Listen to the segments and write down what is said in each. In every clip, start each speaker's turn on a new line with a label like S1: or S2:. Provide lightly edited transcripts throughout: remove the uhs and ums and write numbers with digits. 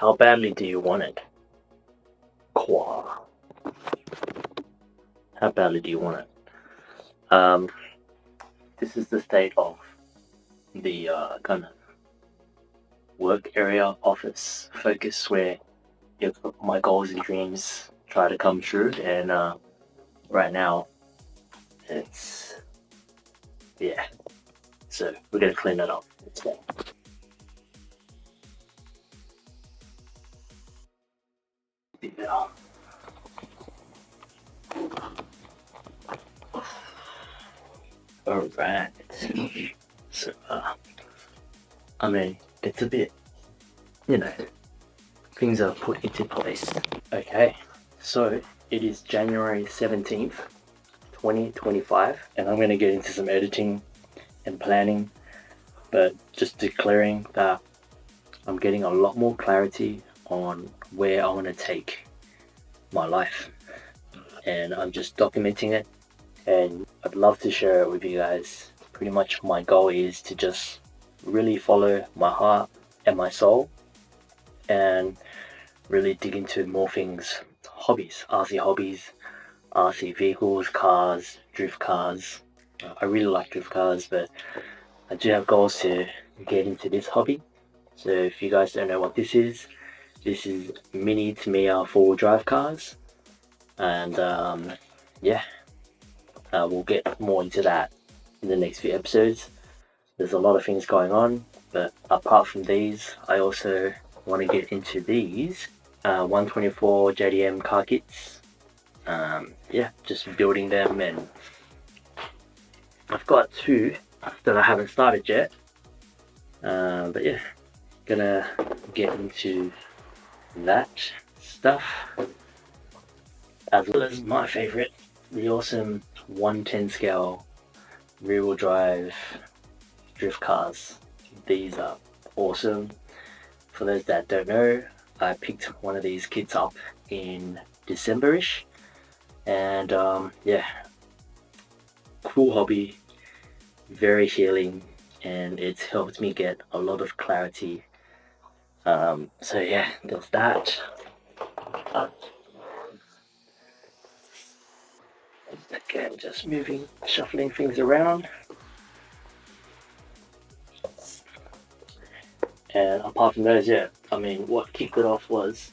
S1: How badly do you want it? Qua. How badly do you want it? This is the state of the kind of work area, office focus where my goals and dreams try to come true, and right now it's yeah. So we're gonna clean it up. Let's go. Yeah. All right. So I mean, it's a bit, you know, things are put into place. Okay, so it is January 17th, 2025, and I'm going to get into some editing and planning, but just declaring that I'm getting a lot more clarity on where I want to take my life, and I'm just documenting it, and I'd love to share it with you guys. Pretty much my goal is to just really follow my heart and my soul and really dig into more things. Hobbies, RC vehicles, cars, drift cars. I really like drift cars, but I do have goals to get into this hobby. So if you guys don't know what this is mini Tamiya 4-wheel drive cars, and yeah, we'll get more into that in the next few episodes. There's a lot of things going on, but apart from these, I also want to get into these 124 JDM car kits. Yeah, just building them, and I've got two that I haven't started yet. But yeah, gonna get into that stuff, as well as my favorite, the awesome 110 scale rear wheel drive drift cars. These are awesome. For those that don't know, I picked one of these kits up in December-ish, and yeah, cool hobby, very healing, and it's helped me get a lot of clarity. So yeah, there's that. Again, just shuffling things around. And apart from those, yeah, I mean, what kicked it off was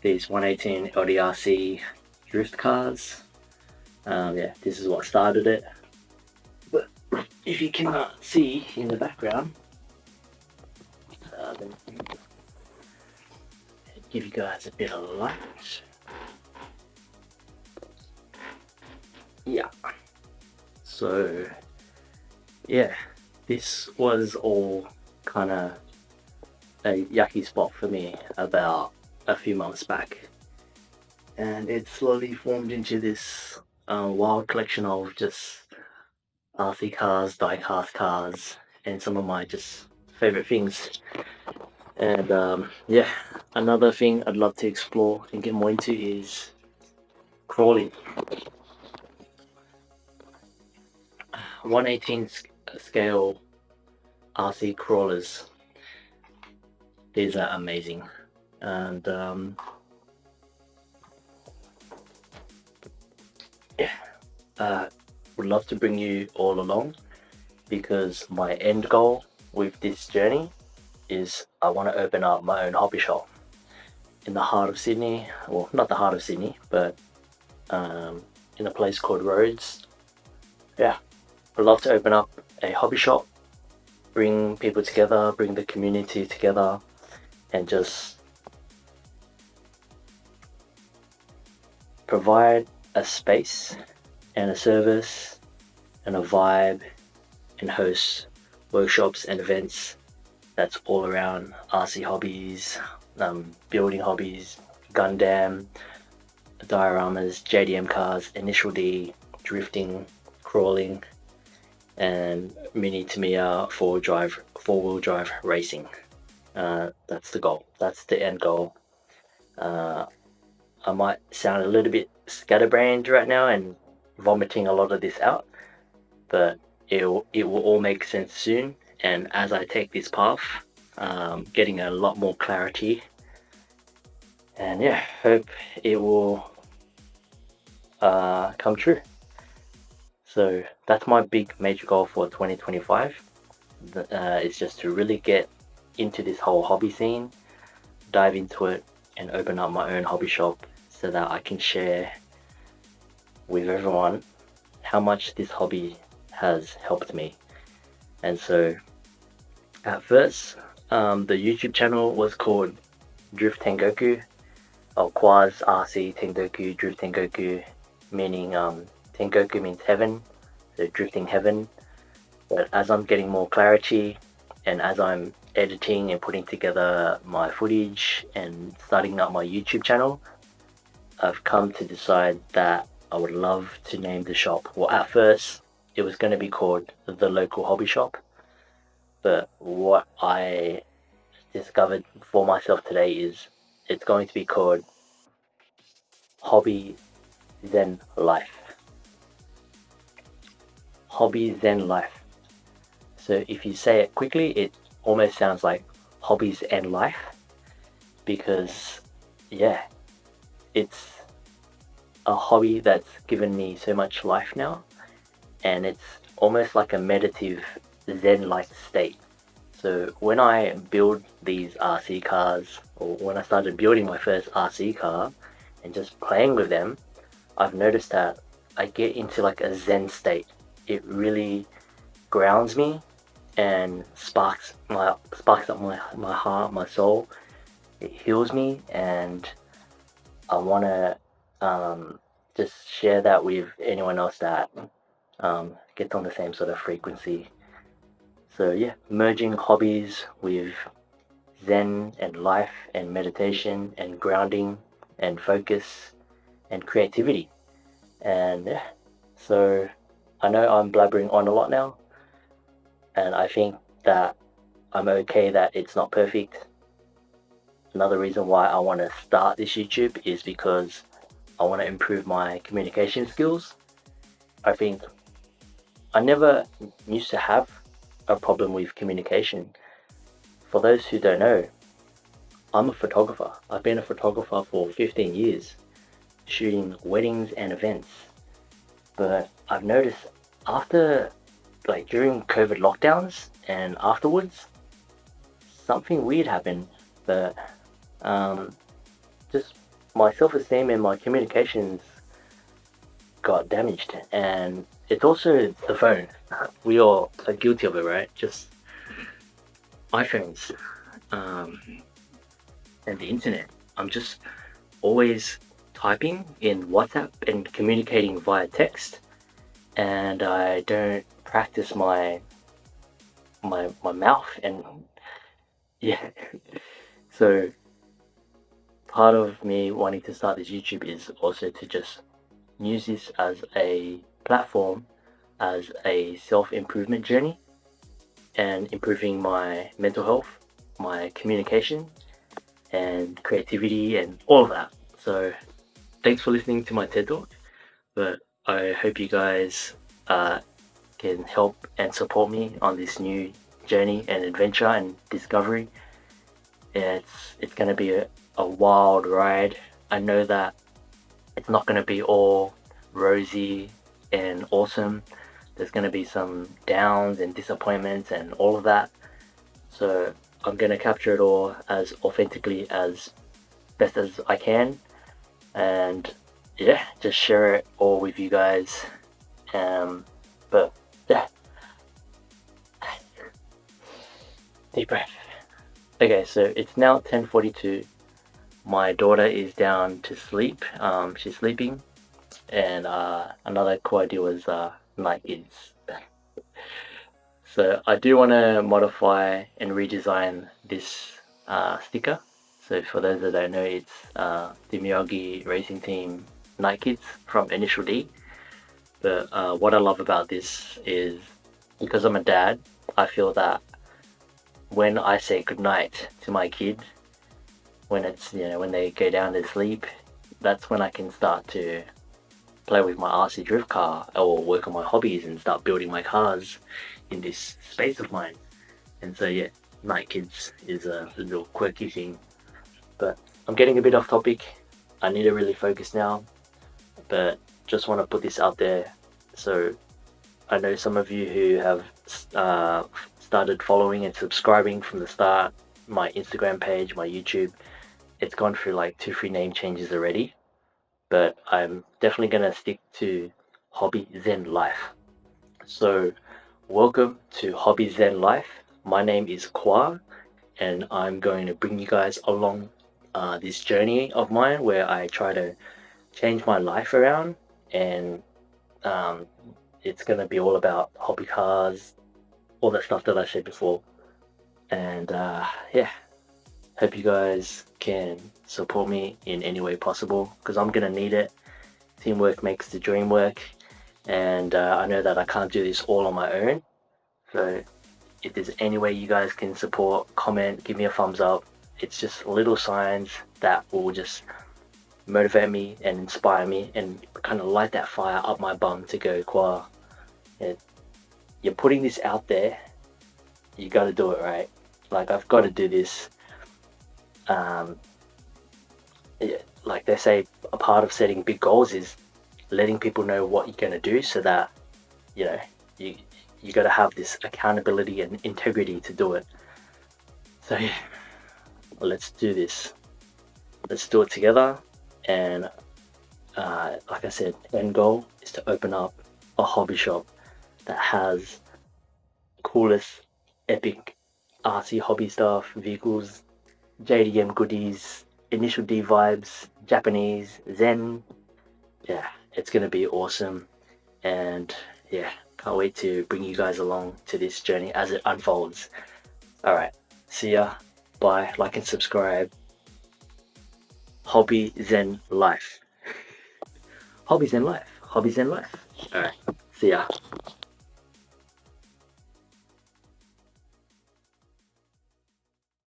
S1: these 118 LDRC drift cars. Yeah, this is what started it. But if you cannot see in the background, then give you guys a bit of light. Yeah. So, yeah, this was all kind of a yucky spot for me about a few months back, and it slowly formed into this wild collection of just RC cars, diecast cars, and some of my just favorite things. And yeah, another thing I'd love to explore and get more into is crawling. 1/18 scale RC crawlers. These are amazing, and yeah, would love to bring you all along, because my end goal with this journey is I want to open up my own hobby shop in the heart of Sydney. Well, not the heart of Sydney, but in a place called Rhodes. Yeah, I'd love to open up a hobby shop, bring people together, bring the community together, and just provide a space and a service and a vibe, and host workshops and events that's all around RC hobbies, building hobbies, Gundam, dioramas, JDM cars, Initial D, drifting, crawling, and mini Tamiya 4-wheel drive racing. That's the goal. That's the end goal. I might sound a little bit scatterbrained right now and vomiting a lot of this out, but it will all make sense soon. And as I take this path, getting a lot more clarity, and yeah, hope it will come true. So that's my big major goal for 2025. Is just to really get into this whole hobby scene, dive into it, and open up my own hobby shop so that I can share with everyone how much this hobby has helped me. And so at first, the YouTube channel was called Drift Tengoku, or Quaz RC Tengoku Drift Tengoku, meaning Tengoku means heaven, so drifting heaven. But as I'm getting more clarity and as I'm editing and putting together my footage and starting up my YouTube channel, I've come to decide that I would love to name the shop. Well, at first, it was going to be called The Local Hobby Shop, but what I discovered for myself today is it's going to be called Hobby Zen Life. Hobby Zen Life. So if you say it quickly, it almost sounds like Hobbies and Life, because yeah, it's a hobby that's given me so much life now, and it's almost like a meditative Zen-like state. So when I build these RC cars, or when I started building my first RC car and just playing with them, I've noticed that I get into like a Zen state. It really grounds me and sparks up my heart, my soul. It heals me, and I want to just share that with anyone else that gets on the same sort of frequency. So yeah, merging hobbies with Zen and life and meditation and grounding and focus and creativity. And yeah, so I know I'm blabbering on a lot now, and I think that I'm okay that it's not perfect. Another reason why I want to start this YouTube is because I want to improve my communication skills. I think I never used to have a problem with communication. For those who don't know, I'm a photographer. I've been a photographer for 15 years, shooting weddings and events. But I've noticed after, like during COVID lockdowns and afterwards, something weird happened. But um, just my self-esteem and my communications got damaged, and it's also the phone. We all are guilty of it, right? Just iPhones, um, and the internet. I'm just always typing in WhatsApp and communicating via text, and I don't practice my mouth, and yeah. So part of me wanting to start this YouTube is also to just use this as a platform, as a self-improvement journey, and improving my mental health, my communication, and creativity, and all of that. So thanks for listening to my TED Talk, but I hope you guys can help and support me on this new journey and adventure and discovery. It's going to be a wild ride. I know that it's not going to be all rosy and awesome. There's going to be some downs and disappointments and all of that. So I'm going to capture it all as authentically as best as I can, and yeah, just share it all with you guys. But yeah, deep breath. Okay, so it's now 10:42. My daughter is down to sleep. She's sleeping, and another cool idea was night kids. So I do want to modify and redesign this sticker. So for those that don't know, it's the Miyagi Racing Team Night Kids from Initial D. But what I love about this is, because I'm a dad, I feel that when I say goodnight to my kid, when it's, when they go down to sleep, that's when I can start to play with my RC drift car or work on my hobbies and start building my cars in this space of mine. And so yeah, night kids is a little quirky thing. But I'm getting a bit off topic. I need to really focus now. But just want to put this out there. So I know some of you who have uh, started following and subscribing from the start. My Instagram page, my YouTube, it's gone through like 2, 3 name changes already. But I'm definitely gonna stick to Hobby Zen Life. So welcome to Hobby Zen Life. My name is Kwa, and I'm going to bring you guys along this journey of mine where I try to change my life around, and um, it's going to be all about hobby cars, all that stuff that I said before. And yeah, hope you guys can support me in any way possible because I'm going to need it. Teamwork makes the dream work, and I know that I can't do this all on my own. So if there's any way you guys can support, comment, give me a thumbs up. It's just little signs that will just motivate me and inspire me and kind of light that fire up my bum to go, Qua, you're putting this out there, you got to do it right. Like, I've got to do this. Um, yeah, like they say, a part of setting big goals is letting people know what you're going to do so that, you know, you, you got to have this accountability and integrity to do it. So, yeah, let's do this. Let's do it together. And like I said, end goal is to open up a hobby shop that has coolest, epic, RC hobby stuff, vehicles, JDM goodies, initial D vibes, Japanese, Zen. Yeah, it's gonna be awesome. And yeah, can't wait to bring you guys along to this journey as it unfolds. Alright, see ya. Bye. Like and subscribe. Hobby Zen Life. Hobbies in life. Hobbies in life. Alright, see ya.